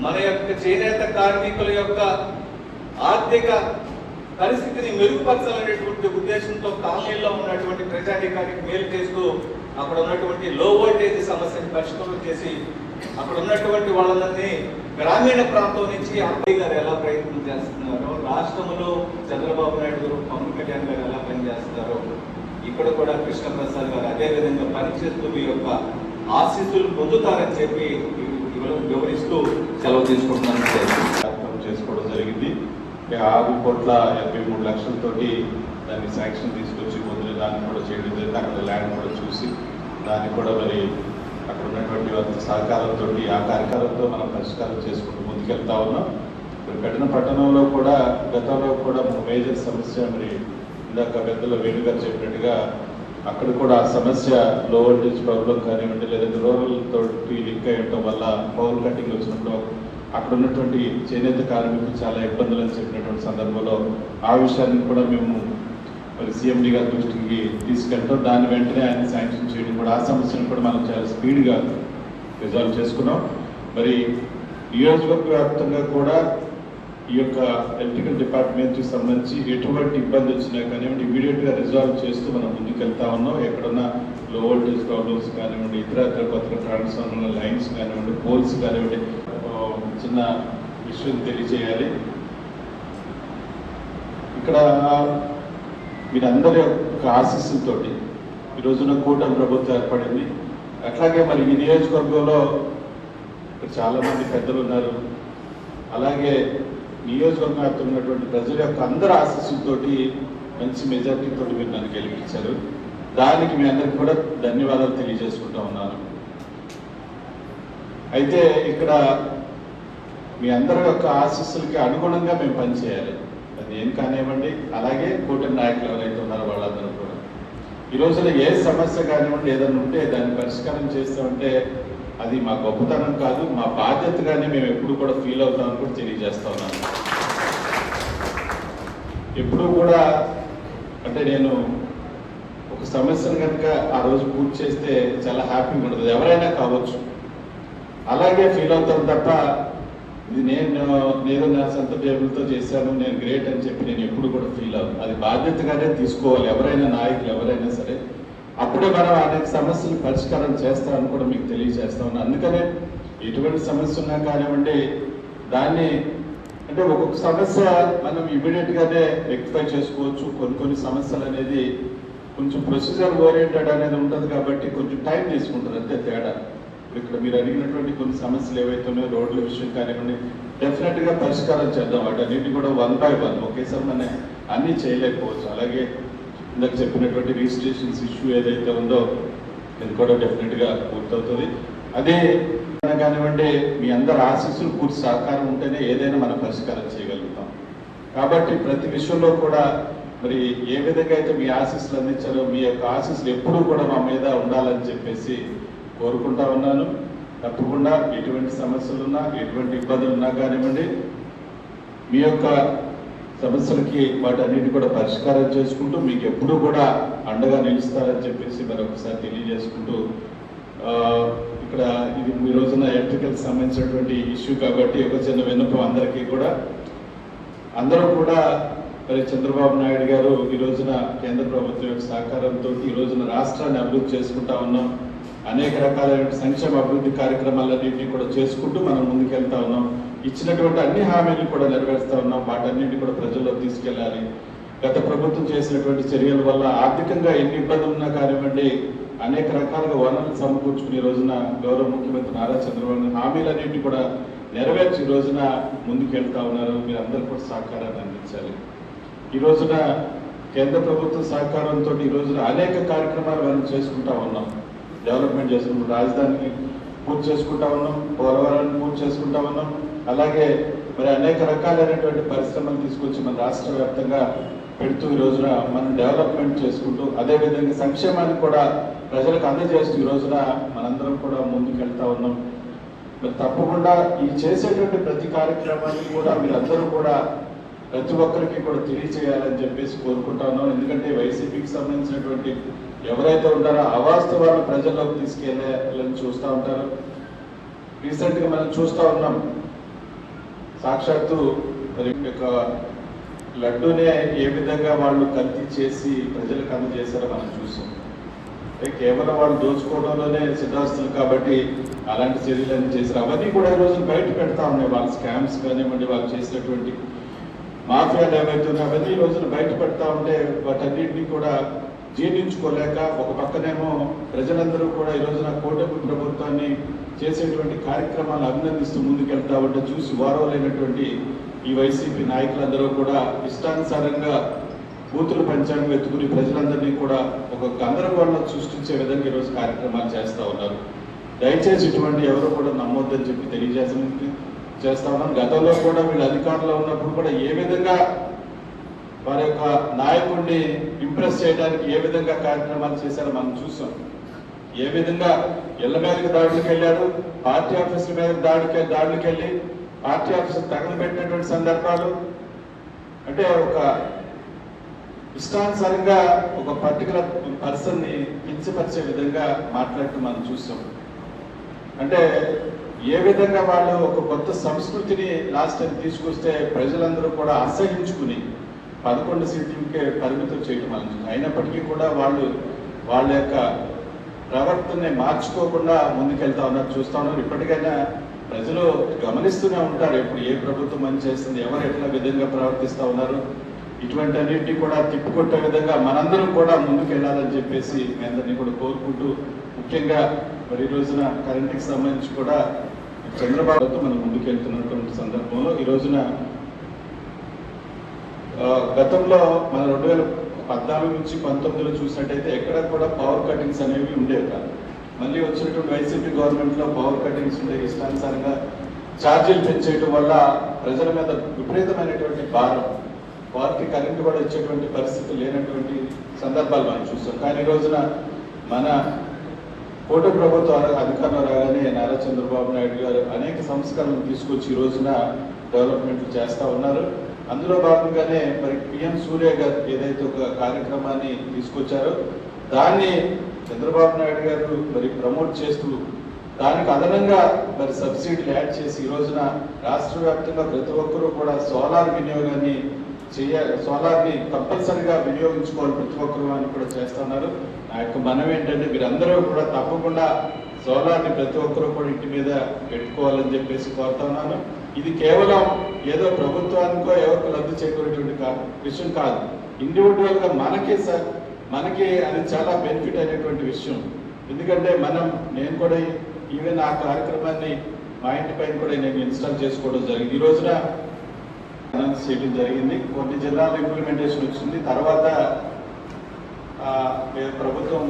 H: మన యొక్క చేనేత కార్మికుల యొక్క ఆర్థిక పరిస్థితిని మెరుగుపరచాలనేటువంటి ఉద్దేశంతో కాలనీలో ఉన్నటువంటి ప్రజాధికారికి మేలు చేస్తూ అక్కడ ఉన్నటువంటి లో వోల్టేజ్ సమస్యను పరిష్కారం చేసి అక్కడ ఉన్నటువంటి వాళ్ళని గ్రామీణ ప్రాంతం నుంచి అబ్బాయి గారు ఎలా ప్రయత్నం చేస్తున్నారో, రాష్ట్రంలో చంద్రబాబు నాయుడు గారు, పవన్ కళ్యాణ్ గారు ఎలా పనిచేస్తున్నారో ఇక్కడ కూడా కృష్ణప్రసాద్ గారు అదే విధంగా పనిచేస్తూ మీ యొక్క ఆశీస్సులు పొందుతారని చెప్పి వివరిస్తూ సెలవు తీసుకుంటున్నాను.
G: చేసుకోవడం జరిగింది. 6,83,00,000తోటి దాన్ని శాంక్షన్ తీసుకొచ్చి మొదలు దాన్ని కూడా చేయడం జరిగింది. అక్కడ ల్యాండ్ కూడా చూసి దాన్ని కూడా మరి అక్కడ ఉన్నటువంటి వారి సహకారంతో ఆ కార్యక్రమంతో మనం పరిష్కారం చేసుకుంటూ ముందుకెళ్తా ఉన్నాం. మరి కఠిన పట్టణంలో కూడా గతంలో కూడా మేజర్ సమస్య మరి ఇందాక పెద్దల వేణుగారు చెప్పినట్టుగా అక్కడ కూడా ఆ సమస్య లో వోల్టేజ్ ప్రాబ్లం కానివ్వండి, లేదంటే రూరల్ తోటి లింక్ అయ్యటం వల్ల పవర్ కటింగ్ వచ్చినప్పుడు అక్కడ ఉన్నటువంటి చేనేత కార్మికులు చాలా ఇబ్బందులు అని చెప్పినటువంటి సందర్భంలో ఆ విషయాన్ని కూడా మేము మరి సీఎండీ గారి దృష్టికి తీసుకెళ్తాం. దాన్ని వెంటనే ఆయన శాంక్షన్ చేయడం కూడా ఆ సమస్యను కూడా మనం చాలా స్పీడ్గా రిజాల్వ్ చేసుకున్నాం. మరి నియోజకవర్గ వ్యాప్తంగా కూడా ఈ యొక్క ఎలక్ట్రికల్ డిపార్ట్మెంట్కి సంబంధించి ఎటువంటి ఇబ్బంది వచ్చినా కానివ్వండి ఇమీడియట్గా రిజాల్వ్ చేస్తూ మనం ముందుకెళ్తా ఉన్నాం. ఎక్కడన్నా లో వోల్టేజ్ ప్రాబ్లమ్స్ కానివ్వండి, ఇతర కొత్త ట్రాన్స్ఫార్మర్ లైన్స్ కానివ్వండి, పోల్స్ కానివ్వండి, చిన్న విషయం తెలియజేయాలి. ఇక్కడ మీరందరి యొక్క ఆశీస్సులతోటి ఈ రోజున కూటమి ప్రభుత్వం ఏర్పడింది. అట్లాగే మరి ఈ నియోజకవర్గంలో ఇక్కడ చాలామంది పెద్దలు ఉన్నారు. అలాగే నియోజకవర్గం వ్యాప్తంగా ఉన్నటువంటి ప్రజల యొక్క అందరి ఆశీస్సులతోటి మంచి మెజార్టీతో మీరు నన్ను గెలిపించారు. దానికి మీ అందరికి కూడా ధన్యవాదాలు తెలియజేసుకుంటా ఉన్నాను. అయితే ఇక్కడ మీ అందరి యొక్క ఆశీస్సులకి అనుగుణంగా మేము పనిచేయాలి. అది ఏం కానివ్వండి, అలాగే కూటమి నాయకులు ఎవరైతే ఉన్నారో వాళ్ళందరూ కూడా ఈ రోజున ఏ సమస్య కానివ్వండి ఏదైనా ఉంటే దాన్ని పరిష్కారం చేస్తామంటే అది మా గొప్పతనం కాదు, మా బాధ్యతగానే మేము ఎప్పుడు కూడా ఫీల్ అవుతామని కూడా తెలియజేస్తా ఉన్నాను. ఎప్పుడు కూడా అంటే నేను ఒక సమస్యను కనుక ఆ రోజు పూర్తి చేస్తే చాలా హ్యాపీగా ఉంటుంది. ఎవరైనా కావచ్చు, అలాగే ఫీల్ అవుతాం తప్ప ఇది నేను నా సొంత టేబుల్తో చేశాను, నేను గ్రేట్ అని చెప్పి నేను ఎప్పుడు కూడా ఫీల్ అవ్వను. అది బాధ్యతగానే తీసుకోవాలి ఎవరైనా, నాయకులు ఎవరైనా సరే. అప్పుడే మనం అనేక సమస్యలు పరిష్కారం చేస్తామని కూడా మీకు తెలియజేస్తా ఉన్నాను. అందుకనే ఎటువంటి సమస్య ఉన్నా కానివ్వండి దాన్ని అంటే ఒక్కొక్క సమస్య మనం ఇమీడియట్గానే రెక్టిఫై చేసుకోవచ్చు. కొన్ని సమస్యలు అనేది కొంచెం ప్రొసీజర్ ఓరియంటెడ్ అనేది ఉంటుంది కాబట్టి కొంచెం టైం తీసుకుంటుంది, అంతే తేడా. ఇక్కడ మీరు అడిగినటువంటి కొన్ని సమస్యలు ఏవైతే ఉన్నాయో రోడ్ల విషయం కానివ్వండి డెఫినెట్గా పరిష్కారం చేద్దాం. వాటన్నిటి కూడా 1 by 1 ఒకేసారి మనం అన్నీ చేయలేకపోవచ్చు. అలాగే ఇందాక చెప్పినటువంటి రిజిస్ట్రేషన్స్ ఇష్యూ ఏదైతే ఉందో ఇది కూడా డెఫినెట్గా పూర్తవుతుంది. అదే కానివ్వండి మీ అందరి ఆశీస్సులు పూర్తి సహకారం ఉంటేనే ఏదైనా మనం పరిష్కారం చేయగలుగుతాం.
F: కాబట్టి ప్రతి విషయంలో కూడా మరి ఏ విధంగా అయితే మీ ఆశీస్సులు అందించారో మీ యొక్క ఆశీస్సులు ఎప్పుడూ కూడా మా మీద ఉండాలని చెప్పేసి కోరుకుంటా ఉన్నాను. తప్పకుండా ఎటువంటి సమస్యలు ఉన్నా ఎటువంటి ఇబ్బందులు ఉన్నా కానివ్వండి, మీ యొక్క సమస్యలకి వాటన్నిటి కూడా పరిష్కారం చేసుకుంటూ మీకు ఎప్పుడూ కూడా అండగా నిలుస్తారని చెప్పేసి మరొకసారి తెలియజేసుకుంటూ, ఇక్కడ ఇది ఈ రోజున ఎలక్ట్రికల్ సంబంధించినటువంటి ఇష్యూ కాబట్టి ఒక చిన్న విన్నపం అందరికీ కూడా, అందరూ కూడా మరి చంద్రబాబు నాయుడు గారు ఈ రోజున కేంద్ర ప్రభుత్వం యొక్క సహకారంతో ఈ రోజున రాష్ట్రాన్ని అభివృద్ధి చేసుకుంటా ఉన్నాం. అనేక రకాలైన సంక్షేమ అభివృద్ధి కార్యక్రమాలన్నింటినీ కూడా చేసుకుంటూ మనం ముందుకెళ్తా ఉన్నాం. ఇచ్చినటువంటి అన్ని హామీలు కూడా నెరవేరుస్తా ఉన్నాం. వాటన్నింటినీ కూడా ప్రజల్లో తీసుకెళ్ళాలి. గత ప్రభుత్వం చేసినటువంటి చర్యల వల్ల ఆర్థికంగా ఎన్ని ఇబ్బందులు ఉన్నా కానివ్వండి, అనేక రకాలుగా వనరులు సమకూర్చుకుని ఈ రోజున గౌరవ ముఖ్యమంత్రి నారా చంద్రబాబు హామీలన్నింటినీ కూడా నెరవేర్చి ఈ రోజున ముందుకెళ్తా ఉన్నారు. మీరు అందరూ కూడా సహకారాన్ని అందించాలి. ఈ రోజున కేంద్ర ప్రభుత్వ సహకారంతో ఈ రోజున అనేక కార్యక్రమాలు మనం చేసుకుంటా ఉన్నాం. డెవలప్మెంట్ చేసుకుంటాం, రాజధానికి పూర్తి చేసుకుంటా ఉన్నాం, పోలవరాన్ని పూర్తి చేసుకుంటా ఉన్నాం. అలాగే మరి అనేక రకాలైనటువంటి పరిశ్రమలు తీసుకొచ్చి మన రాష్ట్ర వ్యాప్తంగా పెడుతూ ఈ రోజున మనం డెవలప్మెంట్ చేసుకుంటూ, అదేవిధంగా సంక్షేమాన్ని కూడా ప్రజలకు అందజేస్తూ ఈ రోజున మనందరం కూడా ముందుకెళ్తా ఉన్నాం. మరి తప్పకుండా ఈ చేసేటువంటి ప్రతి కార్యక్రమాన్ని కూడా మీరందరూ కూడా ప్రతి ఒక్కరికి కూడా తెలియచేయాలని చెప్పేసి కోరుకుంటాను. ఎందుకంటే వైసీపీకి సంబంధించినటువంటి ఎవరైతే ఉంటారో అవాస్తవాలను ప్రజల్లోకి తీసుకెళ్ళాలని చూస్తూ ఉంటారు. రీసెంట్గా మనం చూస్తూ ఉన్నాం, సాక్షాత్తు మరి యొక్క లడ్డూనే ఏ విధంగా వాళ్ళు కల్తీ చేసి ప్రజలకు అందజేశారో మనం చూసాం. కేవలం వాళ్ళు దోచుకోవడంలోనే సిద్ధాస్తులు కాబట్టి అలాంటి చర్యలన్నీ చేశారు. అవన్నీ కూడా ఈ రోజు బయట పెడతా ఉన్నాయి. వాళ్ళ స్కామ్స్ కానివ్వండి, వాళ్ళు చేసినటువంటి మాఫియాలు ఏవైతే ఉన్నాయో అవన్నీ ఈ రోజున బయట పెడతా ఉంటే వాటన్నింటినీ కూడా జీర్ణించుకోలేక ఒక పక్కనేమో ప్రజలందరూ కూడా ఈ రోజున కూటమి ప్రభుత్వాన్ని చేసేటువంటి కార్యక్రమాలు అభినందిస్తూ ముందుకెళ్తా ఉంటే చూసి వారవలైనటువంటి ఈ వైసీపీ నాయకులందరూ కూడా ఇష్టానుసారంగా బూతులు పంచాంగం వెతుకుని ప్రజలందరినీ కూడా ఒక గందరగోళం సృష్టించే విధంగా ఈరోజు కార్యక్రమాలు చేస్తూ ఉన్నారు. దయచేసి ఇటువంటి ఎవరు కూడా నమ్మొద్దని చెప్పి చేస్తా ఉన్నాం. గతంలో కూడా వీళ్ళు అధికారంలో ఉన్నప్పుడు కూడా ఏ విధంగా వారి యొక్క నాయకుడిని ఇంప్రెస్ చేయడానికి ఏ విధంగా కార్యక్రమాలు చేశారో మనం చూసాం. ఏ విధంగా ఇళ్ల మీదకి దాడులకు వెళ్ళారు, పార్టీ ఆఫీసుల మీద దాడులకు వెళ్ళి పార్టీ ఆఫీసులు తగలబెట్టినటువంటి సందర్భాలు. అంటే ఒక ఇష్టానుసారంగా ఒక పర్టికులర్ పర్సన్ ని కించపరిచే విధంగా మాట్లాడుతూ మనం చూసాం. అంటే ఏ విధంగా వాళ్ళు ఒక కొత్త సంస్కృతిని లాస్ట్ టైం తీసుకొస్తే ప్రజలందరూ కూడా అసహించుకుని 11 సీట్లకే పరిమితం చేయటం మనం అయినప్పటికీ కూడా వాళ్ళు వాళ్ళ యొక్క ప్రవర్తనని మార్చుకోకుండా ముందుకెళ్తా ఉన్నారు, చూస్తూ ఉన్నారు. ఇప్పటికైనా ప్రజలు గమనిస్తూనే ఉంటారు ఎప్పుడు ఏ ప్రభుత్వం పని చేస్తుంది, ఎవరు ఎట్లా విధంగా ప్రవర్తిస్తూ ఉన్నారు. ఇటువంటి అన్నింటినీ కూడా తిప్పుకొట్టే విధంగా మనందరం కూడా ముందుకెళ్ళాలని చెప్పేసి మీ అందరినీ కూడా కోరుకుంటూ, ముఖ్యంగా మరి ఈ రోజున కరెంట్కి సంబంధించి కూడా చంద్రబాబుతో మనం ముందుకెళ్తున్నటువంటి సందర్భంలో ఈ రోజున గతంలో మన 2014 నుంచి 19లో చూసినట్టయితే ఎక్కడ కూడా పవర్ కటింగ్స్ అనేవి ఉండేవి కాదు. మళ్ళీ వచ్చినటువంటి వైసీపీ గవర్నమెంట్లో పవర్ కటింగ్స్ ఉండే ఇష్టానుసారంగా ఛార్జీలు పెంచేయడం వల్ల ప్రజల మీద విపరీతమైనటువంటి భారం, వారికి కరెంటు కూడా ఇచ్చేటువంటి పరిస్థితి లేనటువంటి సందర్భాలు మనం చూస్తాం. కానీ ఈ రోజున మన కూటమి ప్రభుత్వం అధికారంలో రాగానే నారా చంద్రబాబు నాయుడు గారు అనేక సంస్కరణలు తీసుకొచ్చి ఈ రోజున డెవలప్మెంట్లు చేస్తూ ఉన్నారు. అందులో భాగంగానే మరి పిఎం సూర్య గారు ఏదైతే ఒక కార్యక్రమాన్ని తీసుకొచ్చారో దాన్ని చంద్రబాబు నాయుడు గారు మరి ప్రమోట్ చేస్తూ దానికి అదనంగా మరి సబ్సిడీలు యాడ్ చేసి ఈ రోజున రాష్ట్ర వ్యాప్తంగా ప్రతి ఒక్కరూ కూడా సోలార్ వినియోగాన్ని సోలార్ని కంపల్సరిగా వినియోగించుకోవాలి ప్రతి ఒక్కరు అని కూడా చేస్తున్నారు. నా యొక్క మనం ఏంటంటే మీరందరూ కూడా తప్పకుండా సోలార్ని ప్రతి ఒక్కరూ కూడా ఇంటి మీద పెట్టుకోవాలని చెప్పేసి కోరుతున్నాను. ఇది కేవలం ఏదో ప్రభుత్వానికో ఎవరికి లబ్ధి చేకూరేటువంటి విషయం కాదు. ఇండివిజువల్గా మనకి అది చాలా బెనిఫిట్ అయినటువంటి విషయం. ఎందుకంటే నేను కూడా ఈవెన్ ఆ కార్యక్రమాన్ని మా ఇంటి పైన కూడా నేను ఇన్స్టాల్ చేసుకోవడం జరిగింది. ఈ రోజున అనౌన్స్ చేయడం జరిగింది. కొన్ని జిల్లాలో ఇంప్లిమెంటేషన్ వచ్చింది. తర్వాత ప్రభుత్వం